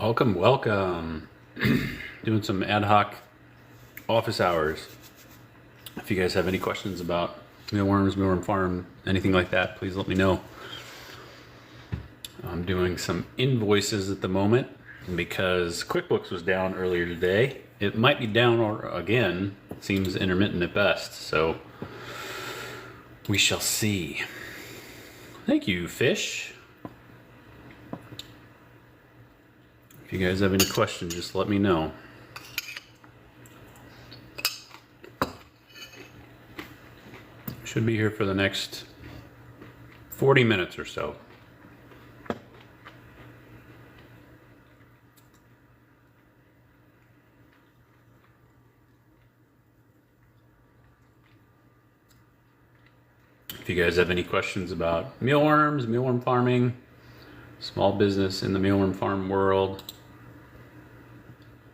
Welcome, welcome. Doing some ad hoc office hours. If you guys have any questions about mealworms, mealworm farm, anything like that, please let me know. I'm doing some invoices at the moment, and because QuickBooks was down earlier today, it might be down or again. It seems intermittent at best, so we shall see. Thank you, Fish. If you guys have any questions, just let me know. Should be here for the next 40 minutes or so. If you guys have any questions about mealworms, mealworm farming, small business in the mealworm farm world,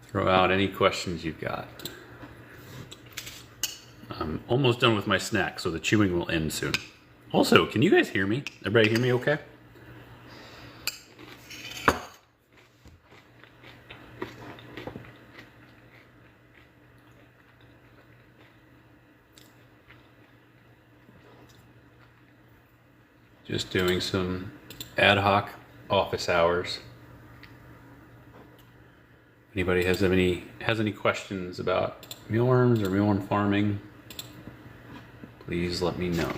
throw out any questions you've got. I'm almost done with my snack, so the chewing will end soon. Also, can you guys hear me? Everybody hear me okay? Just doing some ad hoc office hours. Anybody has any questions about mealworms or mealworm farming, please let me know.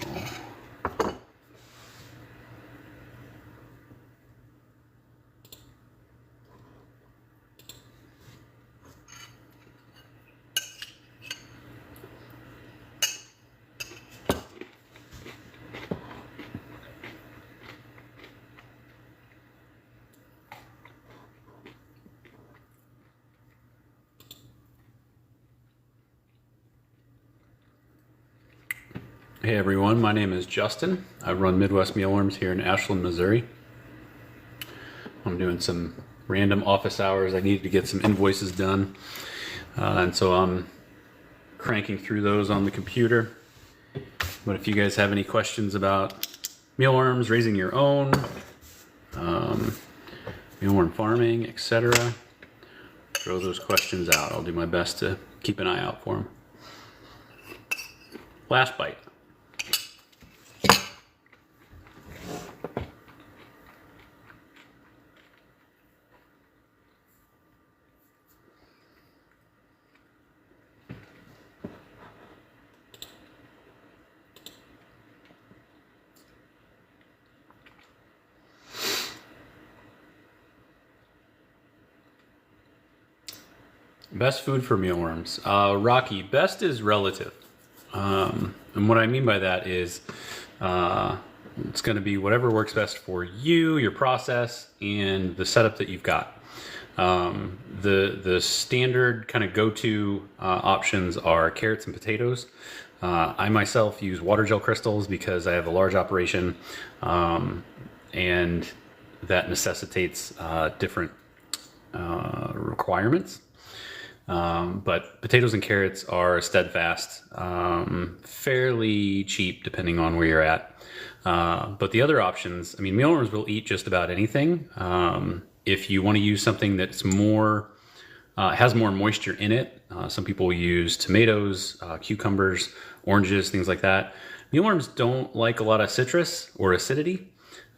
Hey everyone, my name is Justin. I run Midwest Mealworms here in Ashland, Missouri. I'm doing some random office hours. I needed to get some invoices done, and so I'm cranking through those on the computer. But if you guys have any questions about mealworms, raising your own, mealworm farming, etc., throw those questions out. I'll do my best to keep an eye out for them. Last bite. Best food for mealworms. Rocky, best is relative. And what I mean by that is it's going to be whatever works best for you, your process, and the setup that you've got. The standard kind of go-to options are carrots and potatoes. I myself use water gel crystals because I have a large operation, and that necessitates different requirements. But potatoes and carrots are steadfast, fairly cheap depending on where you're at. But the other options, I mean, mealworms will eat just about anything. If you want to use something that's more, has more moisture in it, some people use tomatoes, cucumbers, oranges, things like that. Mealworms don't like a lot of citrus or acidity.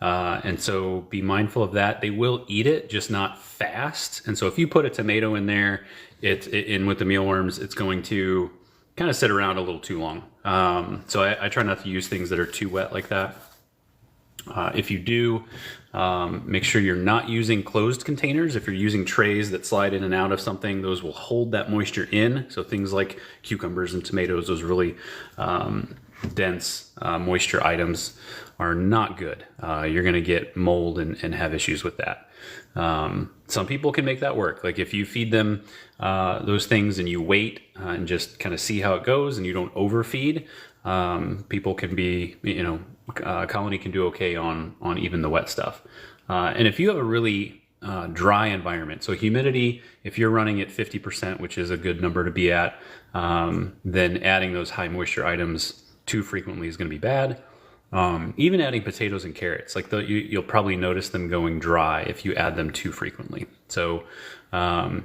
And so be mindful of that. They will eat it, just not fast. And so if you put a tomato in there, in with the mealworms, it's going to kind of sit around a little too long. So I try not to use things that are too wet like that. If you do, make sure you're not using closed containers. If you're using trays that slide in and out of something, those will hold that moisture in. So things like cucumbers and tomatoes, those really dense moisture items are not good. You're going to get mold and have issues with that. Some people can make that work. Like if you feed them those things and you wait and just kind of see how it goes and you don't overfeed, people can be, colony can do okay on even the wet stuff. And if you have a really dry environment, so humidity, if you're running at 50%, which is a good number to be at, then adding those high moisture items too frequently is going to be bad. Even adding potatoes and carrots, like you'll probably notice them going dry if you add them too frequently. So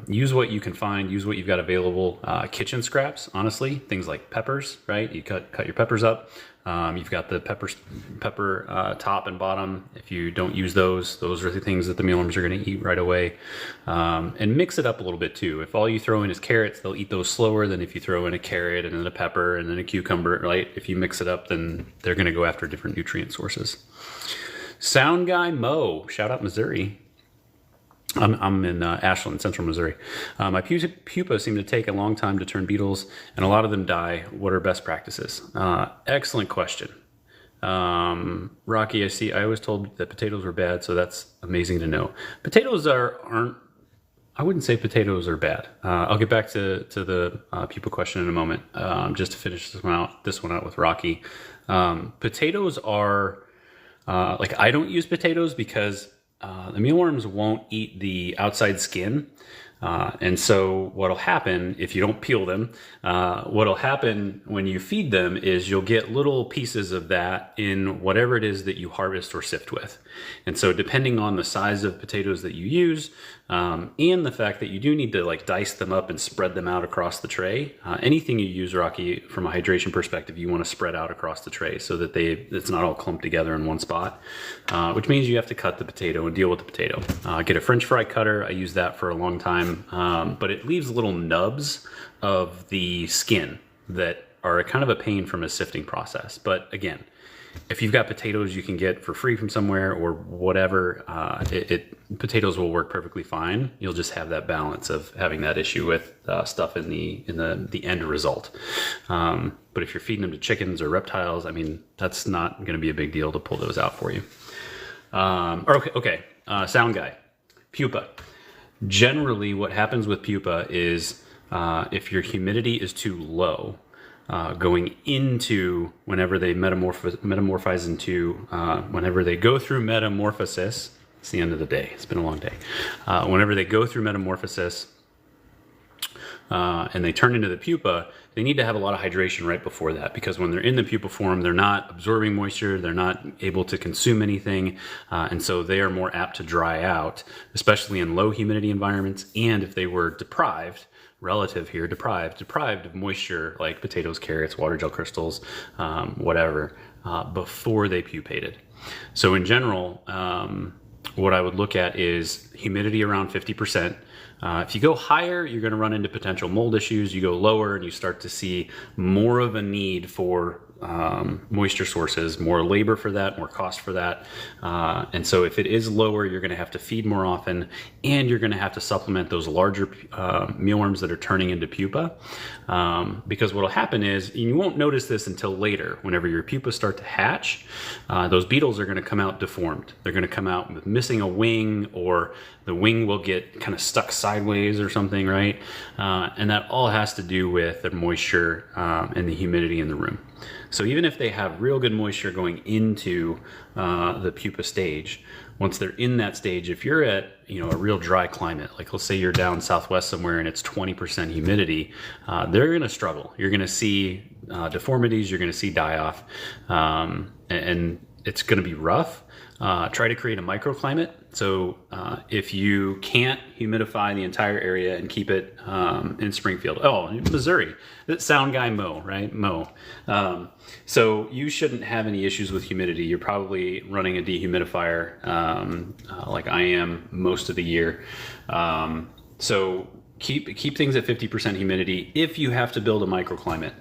use what you can find, use what you've got available. Kitchen scraps, honestly, things like peppers, right? You cut your peppers up. You've got the pepper top and bottom. If you don't use those are the things that the mealworms are going to eat right away. And mix it up a little bit too. If all you throw in is carrots, they'll eat those slower than if you throw in a carrot and then a pepper and then a cucumber, right? If you mix it up, then they're going to go after different nutrient sources. Sound Guy Mo, shout out Missouri. I'm in Ashland, central Missouri. My pupa seem to take a long time to turn beetles, and a lot of them die. What are best practices? Excellent question. Rocky, I was told that potatoes were bad, so that's amazing to know. Potatoes aren't, I wouldn't say potatoes are bad. I'll get back to the pupa question in a moment, just to finish this one out with Rocky. Potatoes are, like I don't use potatoes because the mealworms won't eat the outside skin. And so what'll happen if you don't peel them, what'll happen when you feed them is you'll get little pieces of that in whatever it is that you harvest or sift with. And so depending on the size of potatoes that you use, and the fact that you do need to like dice them up and spread them out across the tray, anything you use, Rocky, from a hydration perspective, you want to spread out across the tray so that it's not all clumped together in one spot, which means you have to cut the potato and deal with the potato. Get a French fry cutter. I use that for a long time, but it leaves little nubs of the skin that are kind of a pain from a sifting process. But again, if you've got potatoes you can get for free from somewhere or whatever, potatoes will work perfectly fine. You'll just have that balance of having that issue with stuff in the end result. But if you're feeding them to chickens or reptiles, I mean, that's not going to be a big deal to pull those out for you. Sound Guy, pupa. Generally, what happens with pupa is if your humidity is too low, going into whenever they metamorphize into, whenever they go through metamorphosis, it's the end of the day, it's been a long day. Whenever they go through metamorphosis and they turn into the pupa, they need to have a lot of hydration right before that, because when they're in the pupa form, they're not absorbing moisture, they're not able to consume anything, and so they are more apt to dry out, especially in low humidity environments. And if they were deprived of moisture, like potatoes, carrots, water gel crystals, whatever, before they pupated. So in general, what I would look at is humidity around 50%. If you go higher, you're going to run into potential mold issues. You go lower and you start to see more of a need for moisture sources, more labor for that, more cost for that. And so if it is lower, you're going to have to feed more often, and you're going to have to supplement those larger mealworms that are turning into pupa. Because what will happen is, you won't notice this until later, whenever your pupas start to hatch, those beetles are going to come out deformed. They're going to come out with missing a wing, or the wing will get kind of stuck sideways or something, right? And that all has to do with the moisture and the humidity in the room. So even if they have real good moisture going into the pupa stage, once they're in that stage, if you're at a real dry climate, like let's say you're down southwest somewhere and it's 20% humidity, they're going to struggle. You're going to see deformities, you're going to see die-off, and it's going to be rough. Try to create a microclimate. So if you can't humidify the entire area and keep it in Springfield, Missouri, that Sound Guy Mo, right? Mo. So you shouldn't have any issues with humidity. You're probably running a dehumidifier like I am most of the year. So keep things at 50% humidity. If you have to build a microclimate,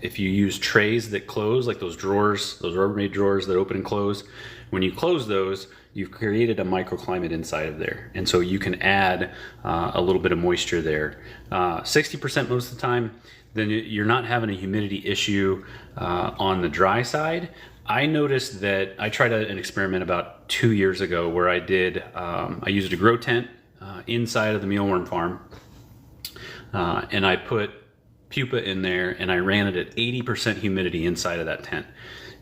if you use trays that close, like those drawers, those Rubbermaid drawers that open and close, when you close those, you've created a microclimate inside of there. And so you can add a little bit of moisture there. 60% most of the time, then you're not having a humidity issue on the dry side. I noticed that I tried an experiment about 2 years ago where I used a grow tent inside of the mealworm farm, and I put pupa in there and I ran it at 80% humidity inside of that tent.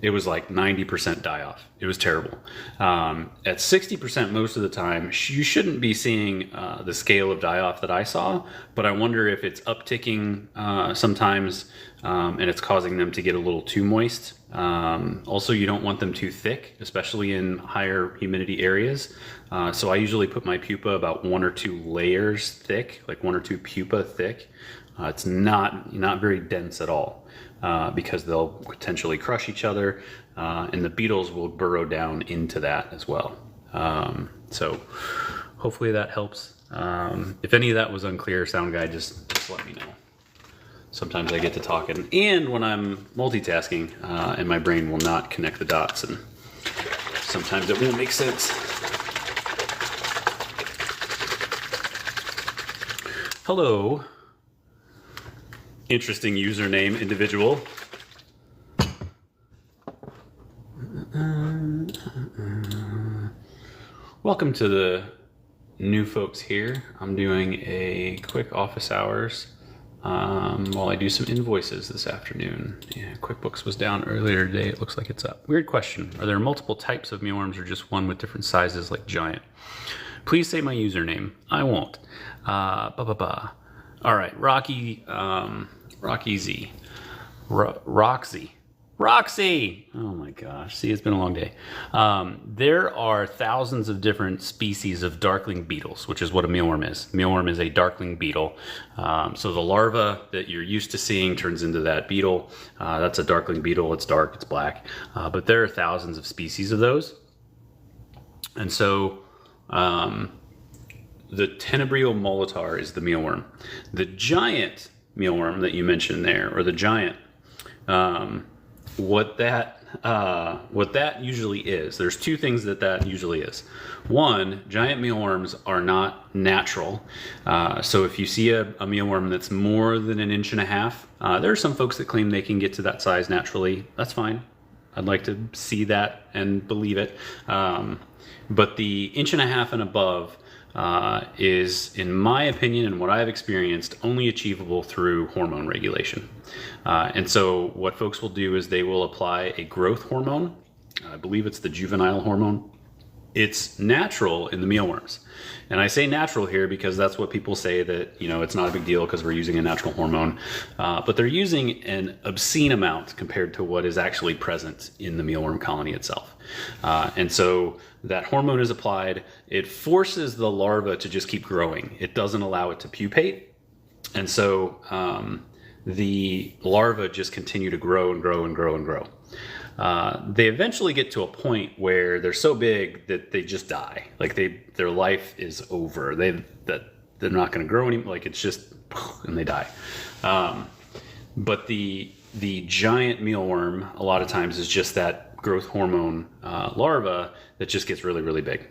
it was like 90% die off. It was terrible. At 60% most of the time, you shouldn't be seeing the scale of die off that I saw, but I wonder if it's upticking sometimes and it's causing them to get a little too moist. Also, you don't want them too thick, especially in higher humidity areas. So I usually put my pupa about 1 or 2 layers thick, like 1 or 2 pupa thick. It's not very dense at all because they'll potentially crush each other, and the beetles will burrow down into that as well. So hopefully that helps. If any of that was unclear, sound guy, just let me know. Sometimes I get to talking, and when I'm multitasking, and my brain will not connect the dots, and sometimes it won't make sense. Hello, interesting username individual. Welcome to the new folks here. I'm doing a quick office hours while I do some invoices this afternoon. Yeah, QuickBooks was down earlier today. It looks like it's up. Weird question. Are there multiple types of mealworms or just one with different sizes like giant? Please say my username. I won't. All right, Rocky Z. Roxy! Oh my gosh, see, it's been a long day. There are thousands of different species of darkling beetles, which is what a mealworm is. Mealworm is a darkling beetle. So the larva that you're used to seeing turns into that beetle. That's a darkling beetle. It's dark, it's black. But there are thousands of species of those. And so the Tenebrio molitor is the mealworm. The giant mealworm that you mentioned there, or the giant, what that usually is, there's 2 things that usually is. One, giant mealworms are not natural. So if you see a mealworm that's more than 1.5 inches, there are some folks that claim they can get to that size naturally. That's fine. I'd like to see that and believe it. But the 1.5 inches and above is, in my opinion and what I've experienced, only achievable through hormone regulation. And so what folks will do is they will apply a growth hormone. I believe it's the juvenile hormone. It's natural in the mealworms. And I say natural here because that's what people say, that, it's not a big deal because we're using a natural hormone. But they're using an obscene amount compared to what is actually present in the mealworm colony itself. And so that hormone is applied. It forces the larva to just keep growing. It doesn't allow it to pupate. And so the larvae just continue to grow and grow and grow and grow. They eventually get to a point where they're so big that they just die. Like their life is over. They're not going to grow anymore. Like it's just, and they die. But the giant mealworm a lot of times is just that growth hormone larva that just gets really, really big.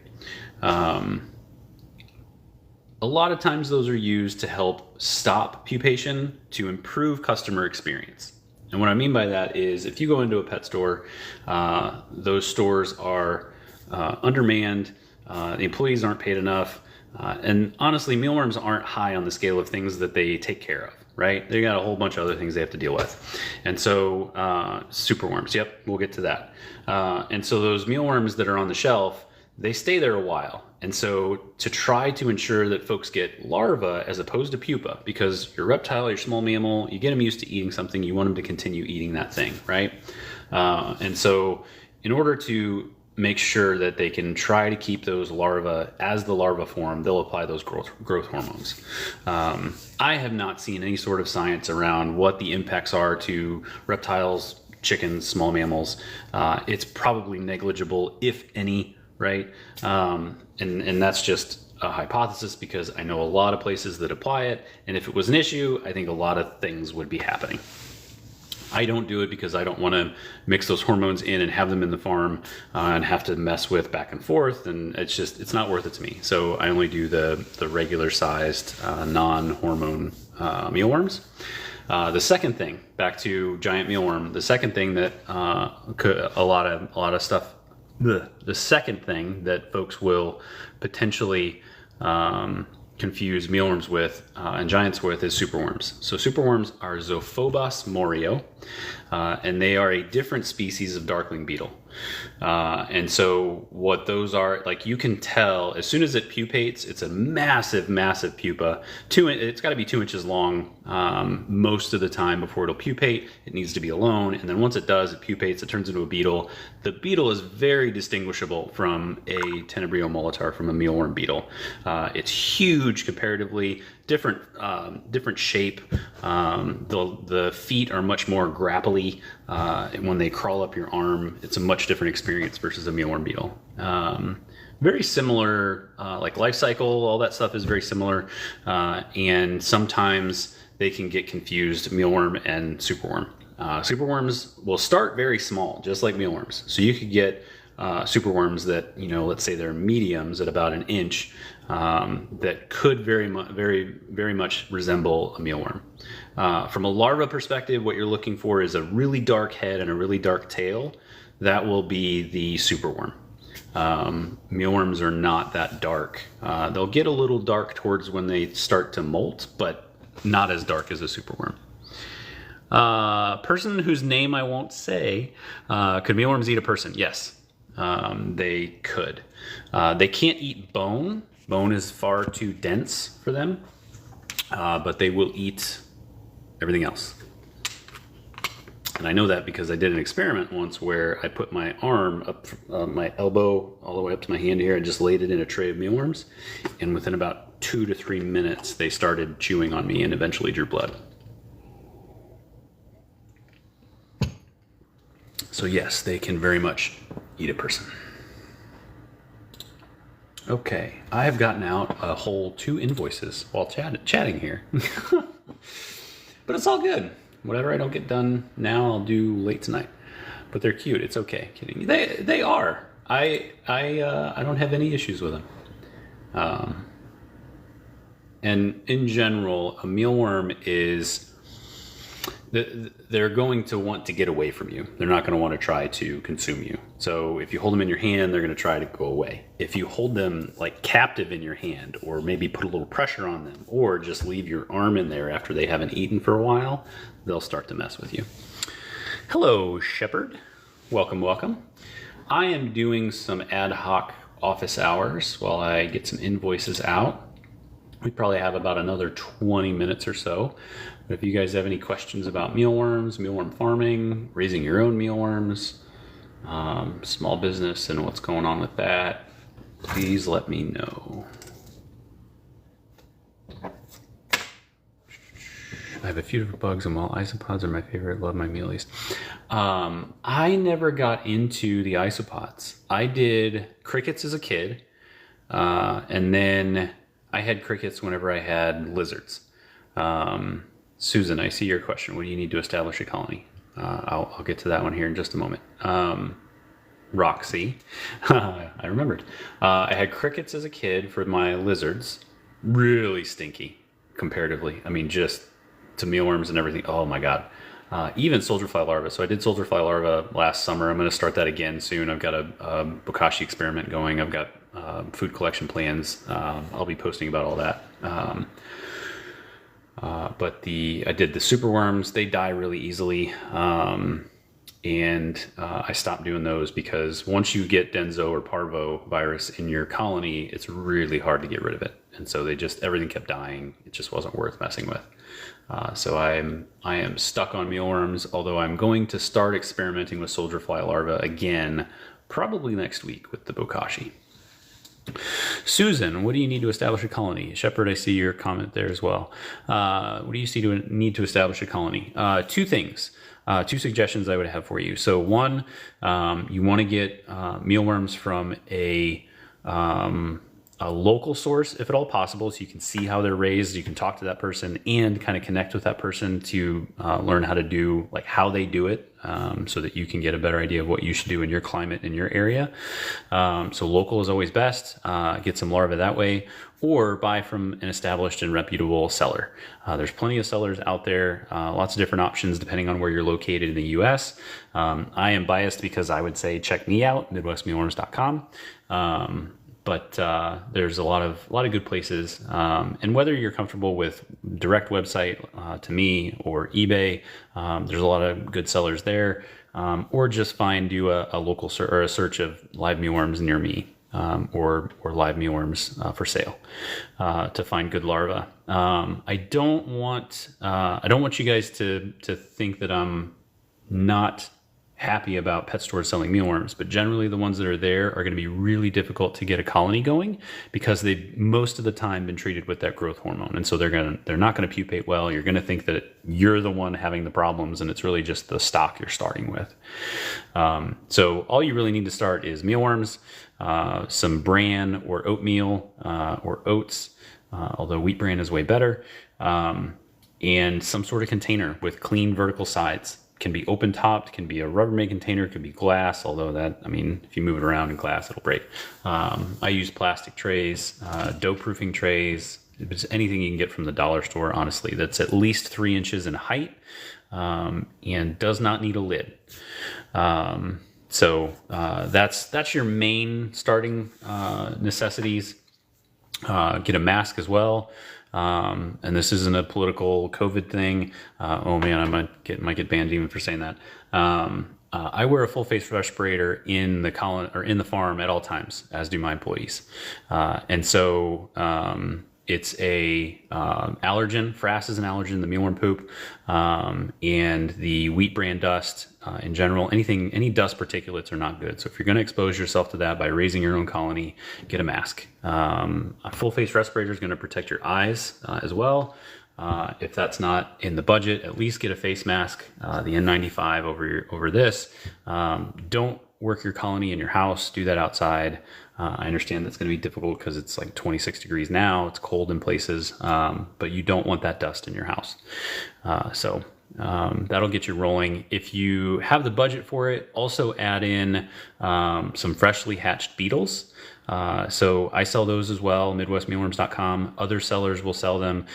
A lot of times those are used to help stop pupation to improve customer experience. And what I mean by that is if you go into a pet store, those stores are undermanned, the employees aren't paid enough, and honestly, mealworms aren't high on the scale of things that they take care of, right? They got a whole bunch of other things they have to deal with. And so superworms, yep, we'll get to that. And so those mealworms that are on the shelf, they stay there a while. And so to try to ensure that folks get larvae as opposed to pupa, because your reptile, your small mammal, you get them used to eating something, you want them to continue eating that thing, right? And so in order to make sure that they can try to keep those larvae as the larva form, they'll apply those growth hormones. I have not seen any sort of science around what the impacts are to reptiles, chickens, small mammals. It's probably negligible, if any, right? And that's just a hypothesis because I know a lot of places that apply it, and if it was an issue, I think a lot of things would be happening. I don't do it because I don't want to mix those hormones in and have them in the farm and have to mess with back and forth, and it's not worth it to me. So I only do the regular sized non-hormone mealworms. The second thing, back to giant mealworm, the second thing that a lot of stuff. The second thing that folks will potentially confuse mealworms with and giants with is superworms. So superworms are Zophobos morio, and they are a different species of darkling beetle. And so what those are, like, you can tell as soon as it pupates, it's a massive, massive pupa. It's got to be 2 inches long most of the time before it'll pupate. It needs to be alone, and then once it does, it pupates, it turns into a beetle. The beetle is very distinguishable from a Tenebrio molitor, from a mealworm beetle. It's huge comparatively, different shape. The feet are much more grapply. When they crawl up your arm, it's a much different experience versus a mealworm beetle. Very similar, like life cycle, all that stuff is very similar. And sometimes they can get confused, mealworm and superworm. Superworms will start very small, just like mealworms. So you could get superworms that, let's say they're mediums at about 1 inch, that could very much resemble a mealworm. From a larva perspective, what you're looking for is a really dark head and a really dark tail. That will be the superworm. Mealworms are not that dark. They'll get a little dark towards when they start to molt, but not as dark as a superworm. Person whose name I won't say, could mealworms eat a person? Yes, they could. They can't eat bone. Bone is far too dense for them, but they will eat everything else. And I know that because I did an experiment once where I put my arm up, my elbow all the way up to my hand here, and just laid it in a tray of mealworms. And within about 2 to 3 minutes, they started chewing on me and eventually drew blood. So yes, they can very much eat a person. Okay, I have gotten out a whole 2 invoices while chatting here. But it's all good. Whatever I don't get done now, I'll do late tonight. But they're cute. It's okay. Kidding. They are. I don't have any issues with them. And in general, a mealworm is, they're going to want to get away from you. They're not going to want to try to consume you. So if you hold them in your hand, they're going to try to go away. If you hold them like captive in your hand, or maybe put a little pressure on them, or just leave your arm in there after they haven't eaten for a while, they'll start to mess with you. Hello, Shepherd. Welcome, welcome. I am doing some ad hoc office hours while I get some invoices out. We probably have about another 20 minutes or so. But if you guys have any questions about mealworms, mealworm farming, raising your own mealworms, small business and what's going on with that, please let me know. I have a few different bugs, and while isopods are my favorite, love my mealies. I never got into the isopods. I did crickets as a kid, and then I had crickets whenever I had lizards. Susan, I see your question. What do you need to establish a colony? I'll get to that one here in just a moment. Roxy, I remembered. I had crickets as a kid for my lizards. Really stinky, comparatively. I mean, just to mealworms and everything. Oh my God. Even soldier fly larvae. So I did soldier fly larvae last summer. I'm going to start that again soon. I've got a bokashi experiment going. I've got food collection plans. I'll be posting about all that. But I did the superworms. They die really easily. And I stopped doing those because once you get Denso or Parvo virus in your colony, it's really hard to get rid of it. And so everything kept dying. It just wasn't worth messing with. So I am stuck on mealworms, although I'm going to start experimenting with soldier fly larvae again, probably next week with the bokashi. Susan, what do you need to establish a colony? Shepherd, I see your comment there as well. What do you need to establish a colony? 2 things. 2 suggestions I would have for you. So one, you want to get mealworms from a local source, if at all possible, so you can see how they're raised, you can talk to that person and kind of connect with that person to learn how to do, like how they do it, so that you can get a better idea of what you should do in your climate, in your area. So local is always best. Get some larvae that way, or buy from an established and reputable seller. There's plenty of sellers out there, lots of different options depending on where you're located in the US. I am biased because I would say check me out, midwestmealworms.com. but there's a lot of good places. And whether you're comfortable with direct website to me or eBay, there's a lot of good sellers there. Or just find you a local or a search of live mealworms near me, or live mealworms for sale, to find good larvae. I don't want you guys to think that I'm not happy about pet stores selling mealworms, but generally the ones that are there are going to be really difficult to get a colony going, because they've most of the time been treated with that growth hormone, and so they're not going to pupate well. You're going to think that you're the one having the problems, and it's really just the stock you're starting with. So all you really need to start is mealworms, some bran or oatmeal, or oats, although wheat bran is way better, and some sort of container with clean vertical sides. Can be open topped, can be a Rubbermaid container, could be glass, although that, I mean, if you move it around in glass, it'll break. I use plastic trays, dough proofing trays. It's anything you can get from the dollar store, honestly, that's at least 3 inches in height, and does not need a lid. So that's your main starting necessities. Get a mask as well. And this isn't a political COVID thing. Oh man, I might get banned even for saying that. I wear a full face respirator in the colony or in the farm at all times, as do my employees. And so it's a allergen. Frass is an allergen, the mealworm poop, and the wheat bran dust in general. Any dust particulates are not good. So if you're going to expose yourself to that by raising your own colony, get a mask. A full face respirator is going to protect your eyes as well. If that's not in the budget, at least get a face mask, the N95 over this. Don't work your colony in your house. Do that outside. I understand that's going to be difficult because it's like 26 degrees now. It's cold in places, but you don't want that dust in your house. So that'll get you rolling. If you have the budget for it, also add in some freshly hatched beetles. So I sell those as well, MidwestMealworms.com. Other sellers will sell them.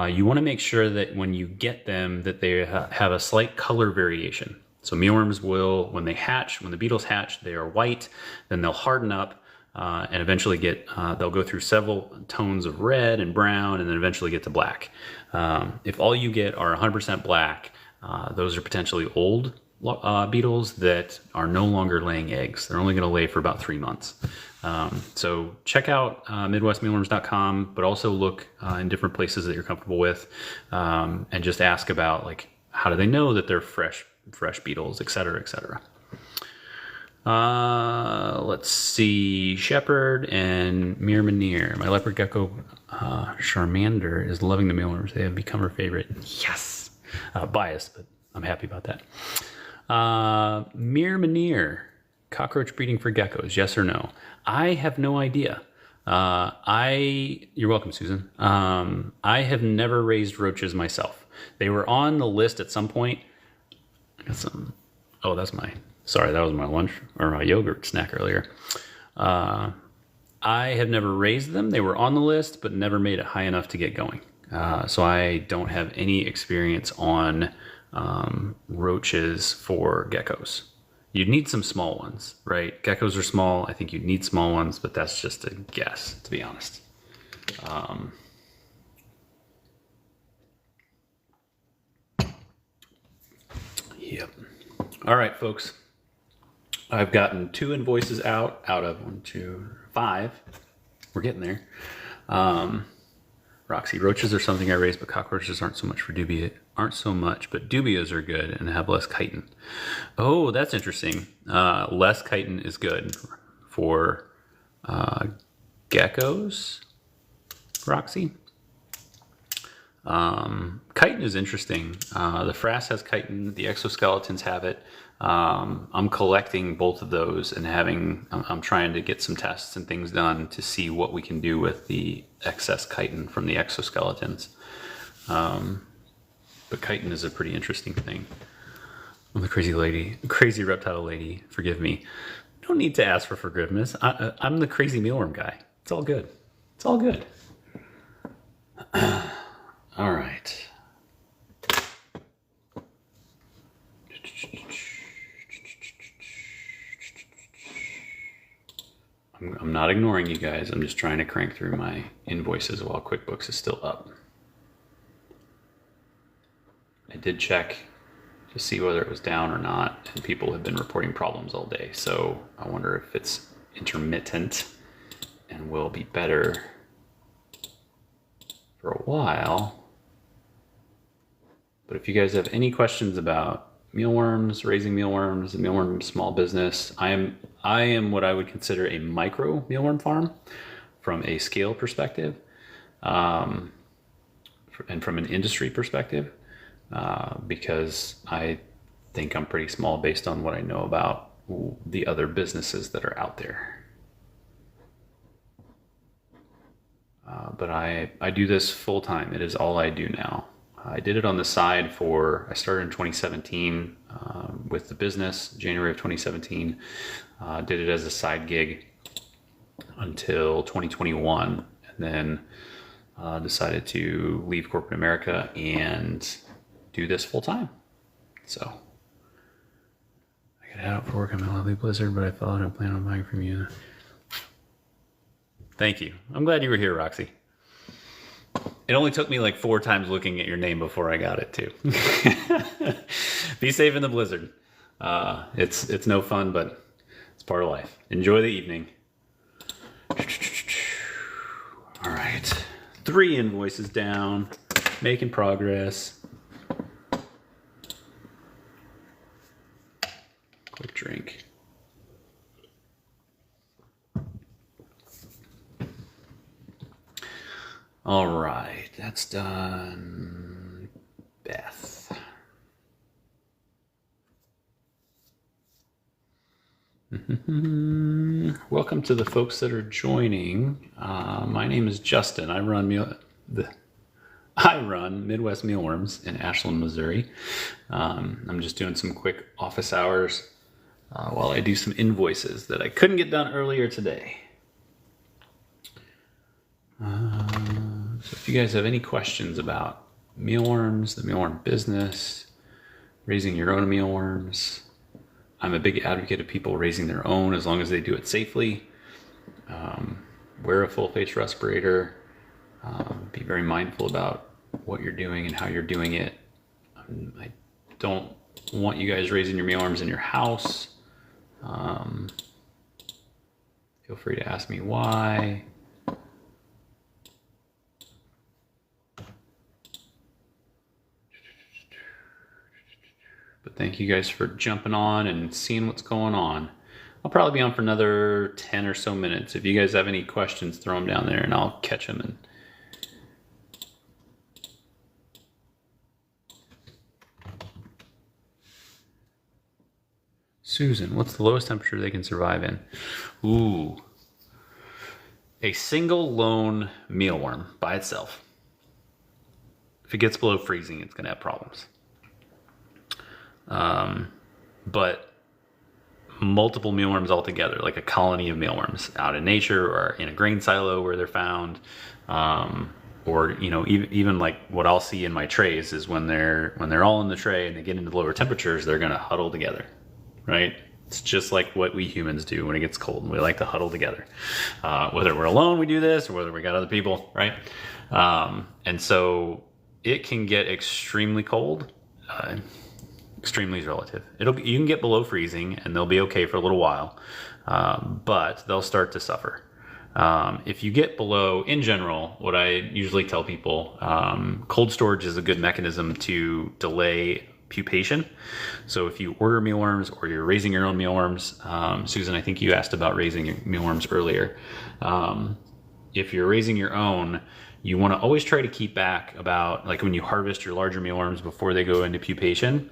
You want to make sure that when you get them, that they have a slight color variation. So mealworms will, when the beetles hatch, they are white, then they'll harden up, and eventually they'll go through several tones of red and brown, and then eventually get to black. If all you get are 100% black, those are potentially old beetles that are no longer laying eggs. They're only going to lay for about 3 months. So check out MidwestMealworms.com, but also look in different places that you're comfortable with, and just ask about, like, how do they know that they're fresh beetles, et cetera, et cetera. Let's see. Shepherd and Meermanere. My leopard gecko Charmander is loving the mealworms. They have become her favorite. Yes! Biased, but I'm happy about that. Meermanere. Cockroach breeding for geckos, yes or no? I have no idea. You're welcome, Susan. I have never raised roaches myself. They were on the list at some point. I got some. Oh, that was my lunch or my yogurt snack earlier. I have never raised them. They were on the list, but never made it high enough to get going. So I don't have any experience on roaches for geckos. You'd need some small ones, right? Geckos are small. I think you'd need small ones, but that's just a guess, to be honest. Yep. All right, folks. I've gotten 2 invoices out of 1, 2, 5. We're getting there. Roxy, roaches are something I raise, but cockroaches aren't so much, but dubias are good and have less chitin. Oh, that's interesting. Less chitin is good for geckos, Roxy. Chitin is interesting. The frass has chitin, the exoskeletons have it. I'm collecting both of those and I'm trying to get some tests and things done to see what we can do with the excess chitin from the exoskeletons. But chitin is a pretty interesting thing. I'm the crazy reptile lady, forgive me. No need to ask for forgiveness. I'm the crazy mealworm guy. It's all good. It's all good. All right. I'm not ignoring you guys. I'm just trying to crank through my invoices while QuickBooks is still up. I did check to see whether it was down or not, and people have been reporting problems all day. So I wonder if it's intermittent and will be better for a while. But if you guys have any questions about mealworms, raising mealworms, and mealworm small business, I am what I would consider a micro mealworm farm from a scale perspective, and from an industry perspective, because I think I'm pretty small based on what I know about the other businesses that are out there. But I do this full time. It is all I do now. I did it on the side I started in 2017 with the business, January of 2017. Did it as a side gig until 2021, and then decided to leave corporate America and do this full time. So I got out for work on my lovely Blizzard, but I thought I plan on buying from you. Thank you. I'm glad you were here, Roxy. It only took me like 4 times looking at your name before I got it too. Be safe in the blizzard. It's no fun, but it's part of life. Enjoy the evening. All right, 3 invoices down, making progress. Quick drink. All right, that's done. Beth. Welcome to the folks that are joining. My name is Justin. I run Midwest Mealworms in Ashland, Missouri. I'm just doing some quick office hours while I do some invoices that I couldn't get done earlier today. So if you guys have any questions about mealworms, the mealworm business, raising your own mealworms, I'm a big advocate of people raising their own as long as they do it safely. Wear a full face respirator. Be very mindful about what you're doing and how you're doing it. I don't want you guys raising your mealworms in your house. Feel free to ask me why. But thank you guys for jumping on and seeing what's going on. I'll probably be on for another 10 or so minutes. If you guys have any questions, throw them down there and I'll catch them. And Susan, what's the lowest temperature they can survive in? Ooh, a single lone mealworm by itself. If it gets below freezing, it's going to have problems. But multiple mealworms all together, like a colony of mealworms out in nature or in a grain silo where they're found, or even like what I'll see in my trays is when they're all in the tray and they get into lower temperatures, they're going to huddle together, right? It's just like what we humans do when it gets cold, and we like to huddle together. Whether we're alone, we do this, or whether we got other people, right? And so it can get extremely cold. Extremely is relative. You can get below freezing and they'll be okay for a little while, but they'll start to suffer. If you get below, in general, what I usually tell people, cold storage is a good mechanism to delay pupation. So if you order mealworms or you're raising your own mealworms, Susan, I think you asked about raising your mealworms earlier. If you're raising your own, you want to always try to keep back about, like when you harvest your larger mealworms before they go into pupation,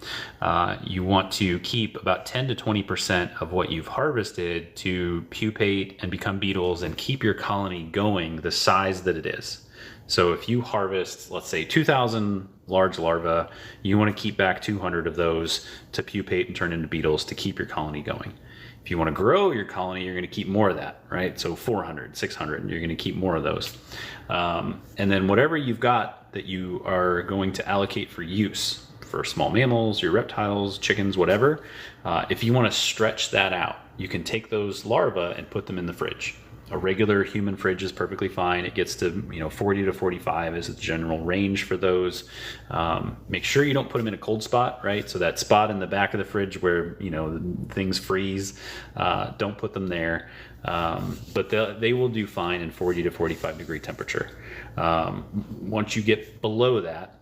you want to keep about 10 to 20% of what you've harvested to pupate and become beetles and keep your colony going the size that it is. So if you harvest, let's say 2,000 large larvae, you want to keep back 200 of those to pupate and turn into beetles to keep your colony going. If you want to grow your colony, you're going to keep more of that, right? So 400, 600, and you're going to keep more of those. And then whatever you've got that you are going to allocate for use for small mammals, your reptiles, chickens, whatever. If you want to stretch that out, you can take those larvae and put them in the fridge. A regular human fridge is perfectly fine. It gets to 40 to 45 is the general range for those. Make sure you don't put them in a cold spot, right? So that spot in the back of the fridge where things freeze, don't put them there. But they will do fine in 40 to 45 degree temperature. Once you get below that,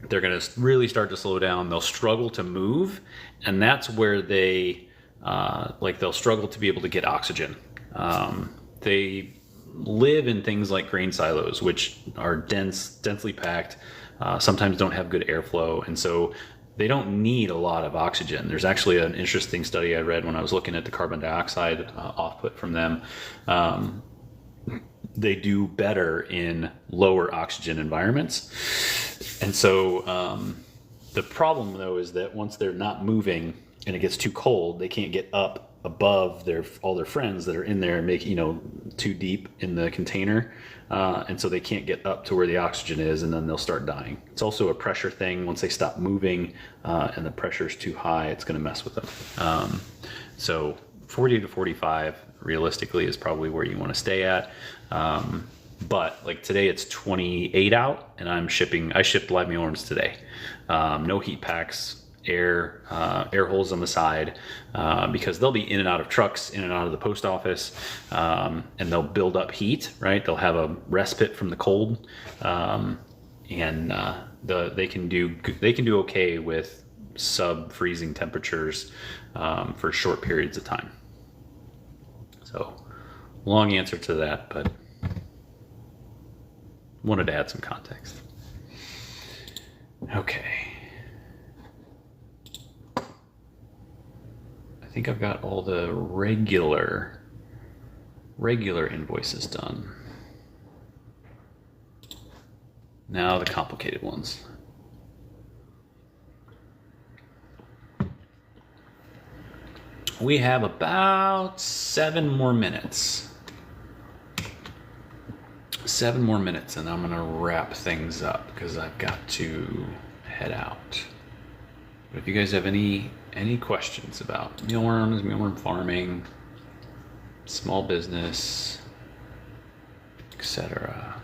they're going to really start to slow down. They'll struggle to move, and that's where they'll struggle to be able to get oxygen. They live in things like grain silos, which are densely packed, sometimes don't have good airflow, and so they don't need a lot of oxygen. There's actually an interesting study I read when I was looking at the carbon dioxide output from them. They do better in lower oxygen environments. And so the problem, though, is that once they're not moving and it gets too cold, they can't get up above all their friends that are in there and make too deep in the container, and so they can't get up to where the oxygen is, and then they'll start dying. It's also a pressure thing. Once they stop moving and the pressure is too high, it's going to mess with them. So 40 to 45 realistically is probably where you want to stay at. But like today it's 28 out, and I shipped live mealworms today. No heat packs, air holes on the side, because they'll be in and out of trucks, in and out of the post office, and they'll build up heat, right? They'll have a respite from the cold, and they can do okay with sub-freezing temperatures for short periods of time. So long answer to that, but wanted to add some context. Okay. I think I've got all the regular invoices done. Now the complicated ones. We have about 7 more minutes. 7 more minutes, and I'm gonna wrap things up because I've got to head out. But if you guys have any questions about mealworms, mealworm farming, small business, etc.,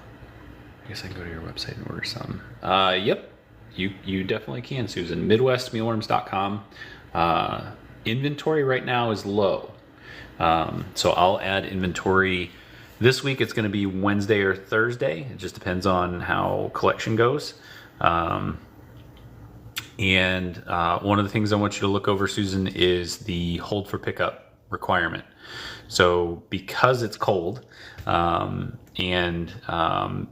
I guess I can go to your website and order some. Yep, you definitely can, Susan. MidwestMealworms.com. Inventory right now is low, so I'll add inventory. This week it's going to be Wednesday or Thursday. It just depends on how collection goes. And one of the things I want you to look over, Susan, is the hold for pickup requirement. So because it's cold, and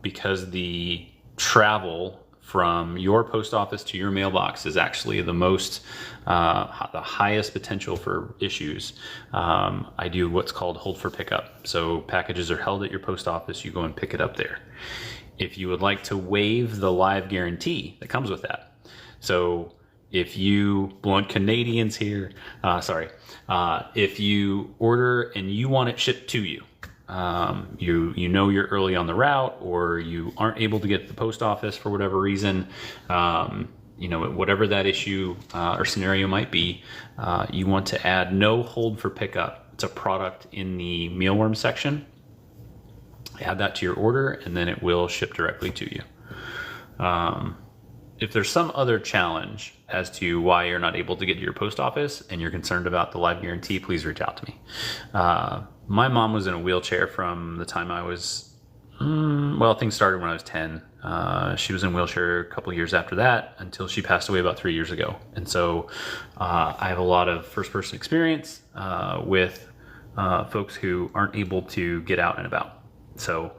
because the travel from your post office to your mailbox is actually the highest potential for issues, I do what's called hold for pickup. So packages are held at your post office, you go and pick it up there. If you would like to waive the live guarantee that comes with that, so if you blunt Canadians here, if you order and you want it shipped to you, you're early on the route, or you aren't able to get to the post office for whatever reason, whatever that issue or scenario might be, you want to add no hold for pickup. It's a product in the mealworm section. Add that to your order, and then it will ship directly to you. If there's some other challenge as to why you're not able to get to your post office and you're concerned about the live guarantee, please reach out to me. My mom was in a wheelchair from the time I was, things started when I was 10. She was in a wheelchair a couple years after that until she passed away about 3 years ago. And so I have a lot of first-person experience with folks who aren't able to get out and about. So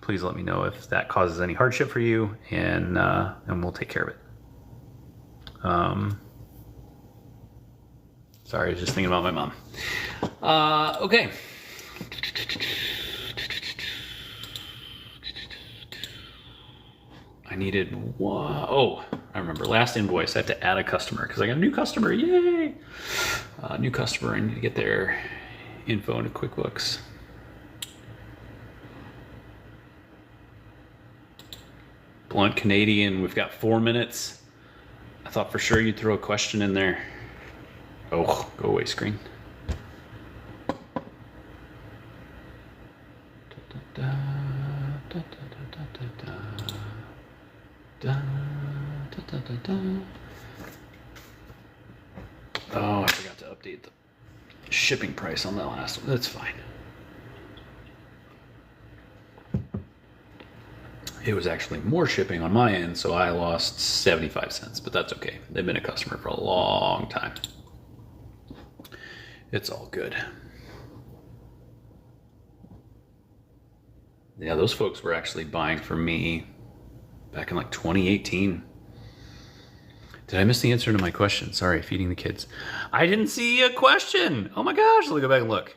please let me know if that causes any hardship for you, and we'll take care of it. Sorry, I was just thinking about my mom. Okay. I needed one. Oh, I remember. Last invoice, I have to add a customer because I got a new customer. Yay! New customer. I need to get their info into QuickBooks. Blunt Canadian, we've got 4 minutes. I thought for sure you'd throw a question in there. Oh, go away, screen. Oh, I forgot to update the shipping price on that last one. That's fine. It was actually more shipping on my end, so I lost 75 cents, but that's okay. They've been a customer for a long time. It's all good. Yeah, those folks were actually buying from me back in like 2018. Did I miss the answer to my question? Sorry, feeding the kids. I didn't see a question. Oh my gosh, let me go back and look.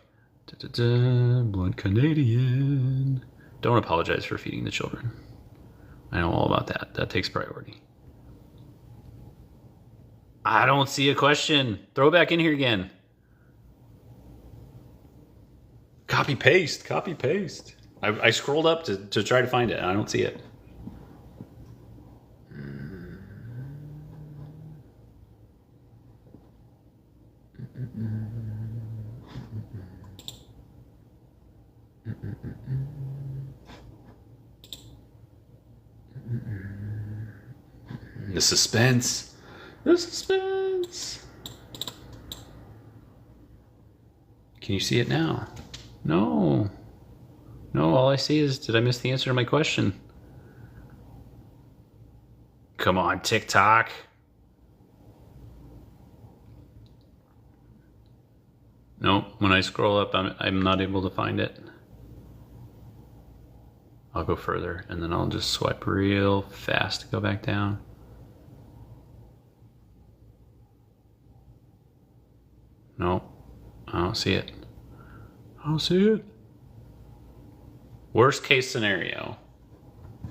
Blunt Canadian. Don't apologize for feeding the children. I know all about that. That takes priority. I don't see a question. Throw it back in here again. Copy paste, copy paste. I scrolled up to try to find it and I don't see it. The suspense. The suspense. Can you see it now? No. No, all I see is, did I miss the answer to my question? Come on, TikTok. No, when I scroll up, I'm not able to find it. I'll go further, and then I'll just swipe real fast to go back down. No, I don't see it. I don't see it. Worst case scenario.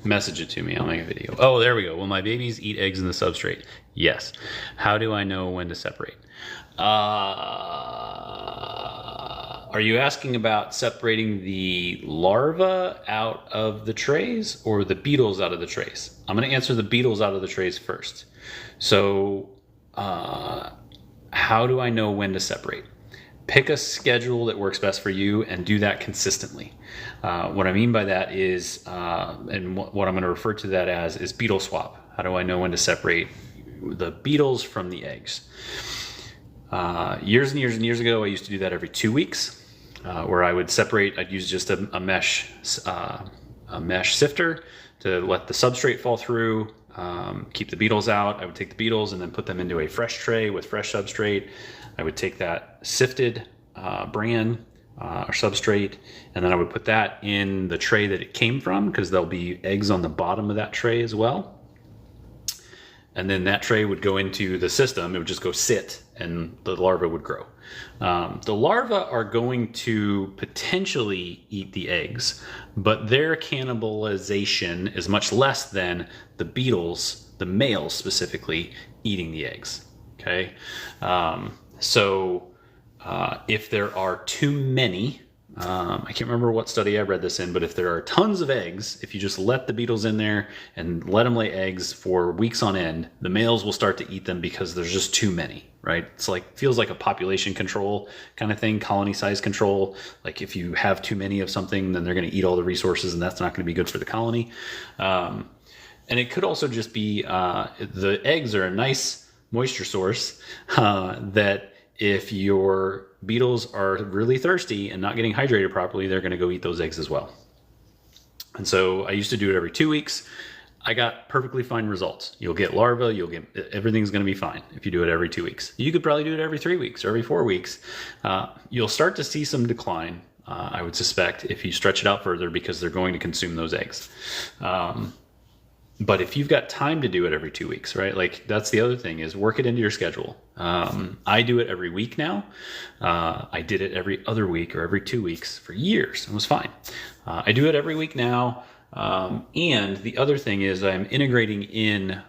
Message it to me. I'll make a video. Oh, there we go. Will my babies eat eggs in the substrate? Yes. How do I know when to separate? Are you asking about separating the larva out of the trays or the beetles out of the trays? I'm going to answer the beetles out of the trays first. So, how do I know when to separate? Pick a schedule that works best for you and do that consistently. What I mean by that is, and what I'm going to refer to that as is beetle swap. How do I know when to separate the beetles from the eggs? Years and years and years ago, I used to do that every 2 weeks, where I would separate. I'd use just a mesh sifter to let the substrate fall through, keep the beetles out. I would take the beetles and then put them into a fresh tray with fresh substrate. I would take that sifted bran or substrate, and then I would put that in the tray that it came from, because there'll be eggs on the bottom of that tray as well. And then that tray would go into the system. It would just go sit, and the larva would grow. The larvae are going to potentially eat the eggs, but their cannibalization is much less than the beetles, the males specifically, eating the eggs. Okay, so if there are too many, I can't remember what study I read this in, but if there are tons of eggs, if you just let the beetles in there and let them lay eggs for weeks on end, the males will start to eat them because there's just too many, right? It's like, feels like a population control kind of thing, colony size control. Like if you have too many of something, then they're going to eat all the resources, and that's not going to be good for the colony. And it could also just be the eggs are a nice moisture source that if your beetles are really thirsty and not getting hydrated properly, they're going to go eat those eggs as well. And so I used to do it every 2 weeks. I got perfectly fine results. You'll get larvae, everything's going to be fine if you do it every 2 weeks. You could probably do it every 3 weeks or every 4 weeks. You'll start to see some decline, I would suspect, if you stretch it out further, because they're going to consume those eggs. But if you've got time to do it every 2 weeks, right? Like that's the other thing, is work it into your schedule. I do it every week now. I did it every other week or every 2 weeks for years. It was fine. I do it every week now. And the other thing is I'm integrating in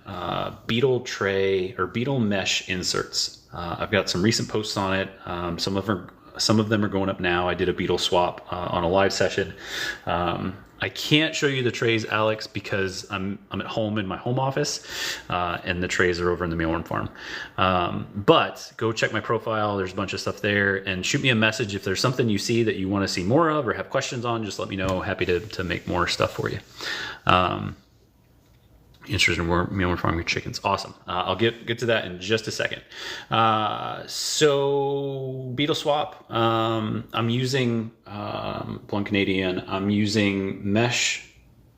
beetle tray or beetle mesh inserts. I've got some recent posts on it. Some of them Some of them are going up now. I did a beetle swap on a live session. I can't show you the trays, Alex, because I'm at home in my home office, and the trays are over in the mealworm farm. But go check my profile. There's a bunch of stuff there, and shoot me a message if there's something you see that you want to see more of or have questions on. Just let me know. Happy to make more stuff for you. Interested in mealworm farming chickens. Awesome. I'll get to that in just a second. So beetle swap. I'm using Blunt Canadian. I'm using mesh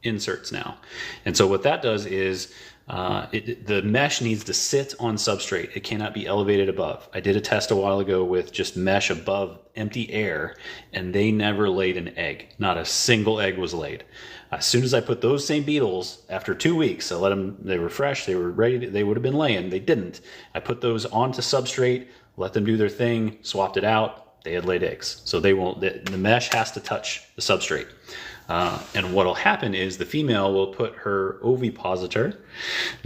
inserts now, and so what that does is the mesh needs to sit on substrate. It cannot be elevated above. I did a test a while ago with just mesh above empty air, and they never laid an egg. Not a single egg was laid. As soon as I put those same beetles, after 2 weeks, I let them, they were fresh, they were ready, they would have been laying. They didn't. I put those onto substrate, let them do their thing, swapped it out, they had laid eggs. So they won't, the mesh has to touch the substrate. And what will happen is the female will put her ovipositor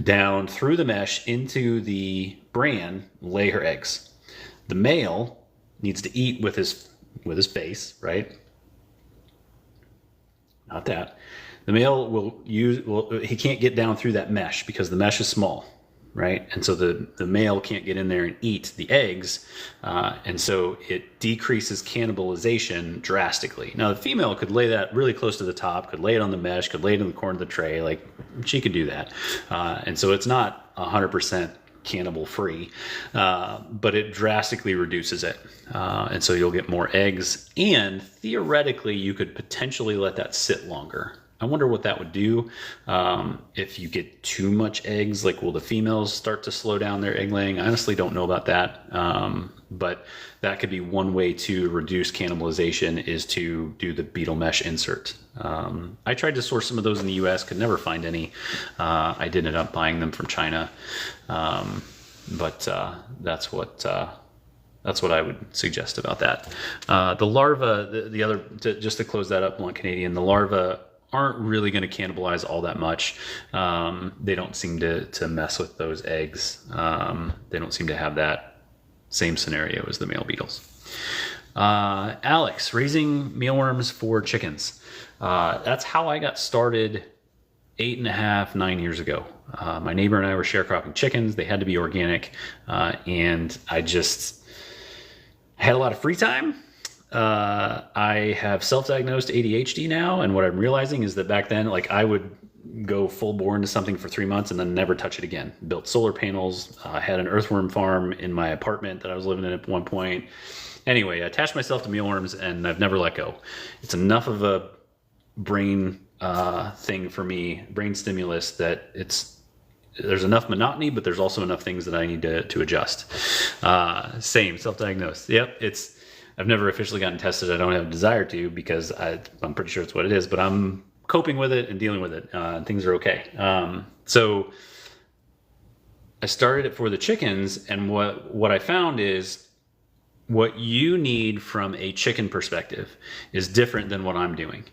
down through the mesh into the bran, lay her eggs. The male needs to eat with his face, right? Not that. The male he can't get down through that mesh because the mesh is small, right? And so the male can't get in there and eat the eggs, and so it decreases cannibalization drastically. Now the female could lay that really close to the top, could lay it on the mesh, could lay it in the corner of the tray, like she could do that. And so it's not 100% cannibal free, but it drastically reduces it. And so you'll get more eggs, and theoretically you could potentially let that sit longer. I wonder what that would do. If you get too much eggs, like will the females start to slow down their egg laying? I honestly don't know about that. But that could be one way to reduce cannibalization, is to do the beetle mesh insert. I tried to source some of those in the US, could never find any. I did end up buying them from China. But that's what I would suggest about that. The larva, the other, just to close that up, Blunt Canadian, the larva aren't really going to cannibalize all that much. They don't seem to mess with those eggs. They don't seem to have that same scenario as the male beetles. Alex, raising mealworms for chickens. That's how I got started 8.5, 9 years ago. My neighbor and I were sharecropping chickens. They had to be organic. And I had a lot of free time. I have self-diagnosed ADHD now, and what I'm realizing is that back then, like, I would go full bore into something for 3 months and then never touch it again. Built solar panels, had an earthworm farm in my apartment that I was living in at one point. Anyway, I attached myself to mealworms and I've never let go. It's enough of a brain thing for me, brain stimulus, that there's enough monotony, but there's also enough things that I need to adjust. Same, self-diagnosed. Yep, I've never officially gotten tested. I don't have a desire to, because I'm pretty sure it's what it is, but I'm coping with it and dealing with it. Things are okay. So I started it for the chickens, and what I found is what you need from a chicken perspective is different than what I'm doing.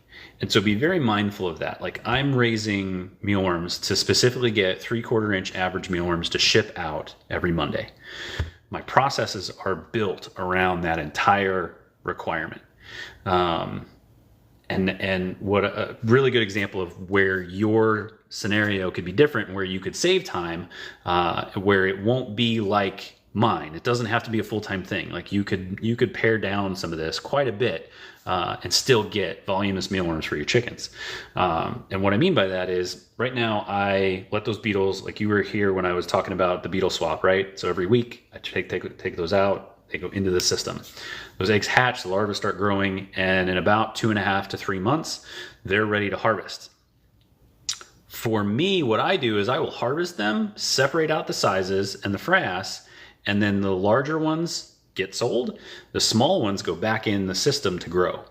And so be very mindful of that. Like, I'm raising mealworms to specifically get 3/4 inch average mealworms to ship out every Monday. My processes are built around that entire requirement. And what a really good example of where your scenario could be different, where you could save time, where it won't be like mine. It doesn't have to be a full-time thing. Like, you could pare down some of this quite a bit, and still get voluminous mealworms for your chickens. And what I mean by that is, right now I let those beetles, like you were here when I was talking about the beetle swap, right? So every week I take those out, they go into the system. Those eggs hatch, the larvae start growing, and in about 2.5 to 3 months, they're ready to harvest. For me, what I do is I will harvest them, separate out the sizes and the frass, and then the larger ones get sold. The small ones go back in the system to grow.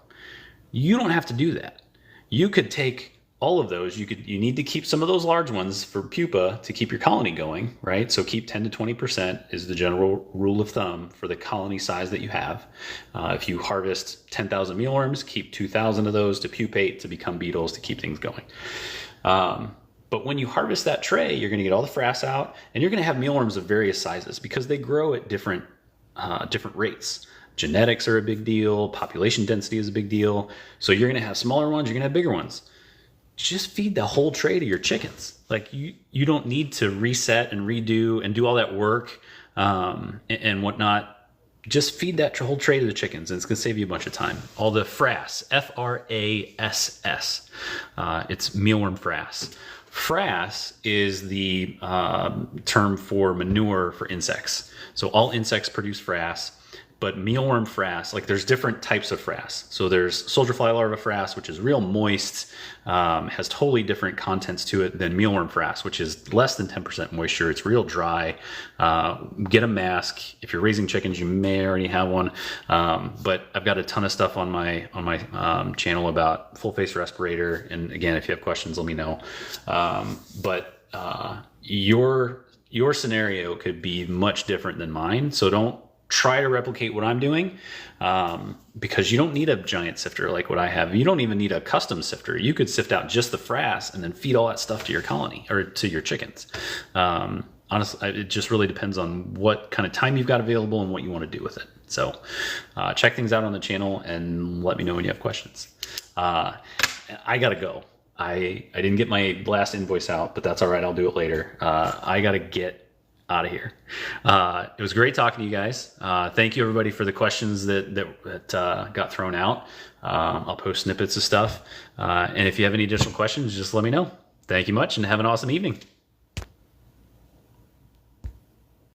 You don't have to do that. You could take all of those. You need to keep some of those large ones for pupa to keep your colony going, right? So keep 10 to 20% is the general rule of thumb for the colony size that you have. If you harvest 10,000 mealworms, keep 2,000 of those to pupate, to become beetles, to keep things going. But when you harvest that tray, you're going to get all the frass out, and you're going to have mealworms of various sizes because they grow at different rates. Genetics are a big deal. Population density is a big deal. So you're going to have smaller ones. You're going to have bigger ones. Just feed the whole tray to your chickens. Like you don't need to reset and redo and do all that work and whatnot. Just feed that whole tray to the chickens, and it's going to save you a bunch of time. All the frass, F-R-A-S-S. It's mealworm frass. Frass is the term for manure for insects. So all insects produce frass, but mealworm frass, like there's different types of frass. So there's soldier fly larva frass, which is real moist, has totally different contents to it than mealworm frass, which is less than 10% moisture. It's real dry. Get a mask. If you're raising chickens, you may already have one. But I've got a ton of stuff on my channel about full face respirator. And again, if you have questions, let me know. Your scenario could be much different than mine. So don't try to replicate what I'm doing, because you don't need a giant sifter like what I have. You don't even need a custom sifter. You could sift out just the frass and then feed all that stuff to your colony or to your chickens. Honestly, it just really depends on what kind of time you've got available and what you want to do with it. So check things out on the channel and let me know when you have questions. I gotta go. I didn't get my last invoice out, but that's all right. I'll do it later. I gotta get out of here. It was great talking to you guys. Thank you everybody for the questions that got thrown out. I'll post snippets of stuff. And if you have any additional questions, just let me know. Thank you much and have an awesome evening.